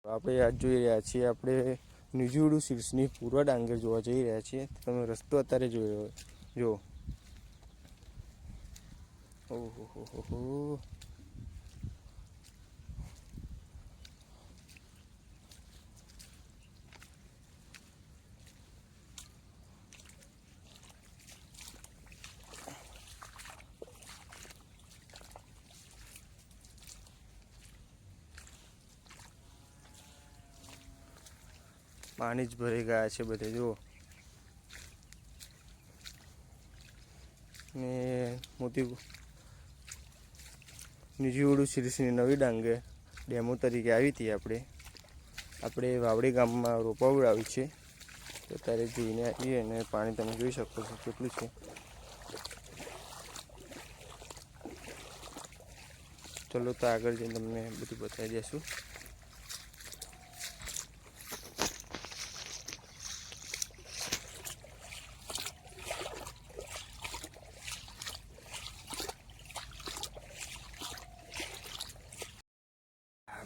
આપણે આજ જોઈ રહ્યા છીએ આપણે નિજુડું સીડ્સની પૂર્વ ડાંગર જોવા જઈ રહ્યા છીએ. તમે રસ્તો અત્યારે જોઈ રહ્યો જો. ઓહો હો હો હો. પાણી જ ભરાઈ ગયા છે બધે જુઓ. ને મોટી નિજુડું સીડ્સની નવી ડાંગર ડેમો તરીકે આવી હતી. આપણે વાવડી ગામમાં રોપાવડાવી છે. તો અત્યારે જોઈને આવીએ અને પાણી તમે જોઈ શકો છો કેટલું છે. ચલો તો આગળ જઈને તમને બધું બતાવી દઈશું.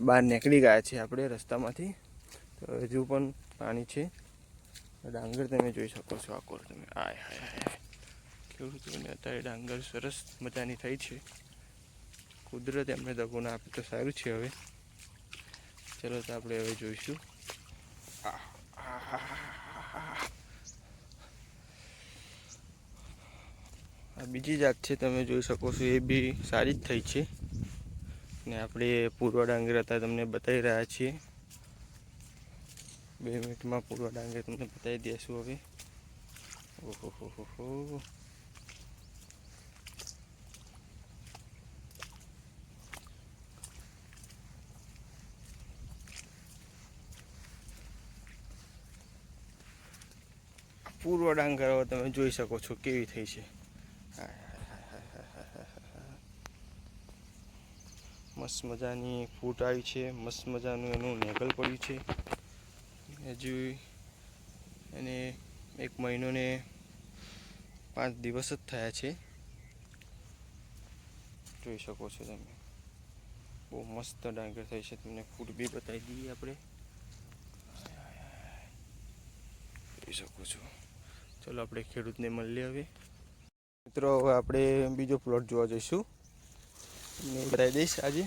બહાર નીકળી ગયા છે આપણે રસ્તામાંથી. તો હજુ પણ પાણી છે. ડાંગર તમે જોઈ શકો છો. આખો તમે આય હાય હાય ખેડૂતોને અત્યારે ડાંગર સરસ મજાની થઈ છે. કુદરત એમને દગો ના આપે તો સારું છે. હવે ચલો તો આપણે હવે જોઈશું. આ બીજી જાત છે તમે જોઈ શકો છો. એ બી સારી જ થઈ છે. ને આપણે પૂર્વ ડાંગર હતા તમને બતાવી રહ્યા છીએ. 2 મિનિટમાં પૂર્વ ડાંગર તમને બતાવી દઈશું. હવે ઓહો હો હો હો. પૂર્વ ડાંગર તમે જોઈ શકો છો કેવી થઈ છે. મસ્ત મજાની ફૂટ આવી છે. મસ્ત મજાનું એનું નેગલ પડ્યું છે. હજુ એને 1 મહિનો ને 5 દિવસ જ થયા છે. જોઈ શકો છો તમે. બહુ મસ્ત ડાંગર થઈ છે. તમને ફૂટ બી બતાવી દઈએ આપણે. જોઈ શકો છો. ચલો આપણે ખેડૂતને મળીએ હવે. મિત્રો હવે આપણે બીજો પ્લોટ જોવા જઈશું. બતાવી દઈશ આજે.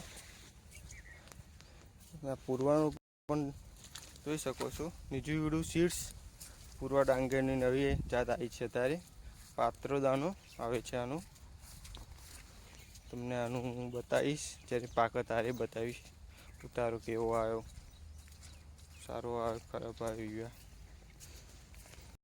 પૂર્વાનું પણ જોઈ શકો છો. નિજુડું સીડ્સ પૂર્વ ડાંગરની નવી જાત આવી છે. અત્યારે પાત્ર દાણો આવે છે આનો. તમને આનું હું બતાવીશ જ્યારે પાક તારે બતાવીશ. ઉતારો કેવો આવ્યો, સારો આવ્યો, ખરાબ આવ્યો.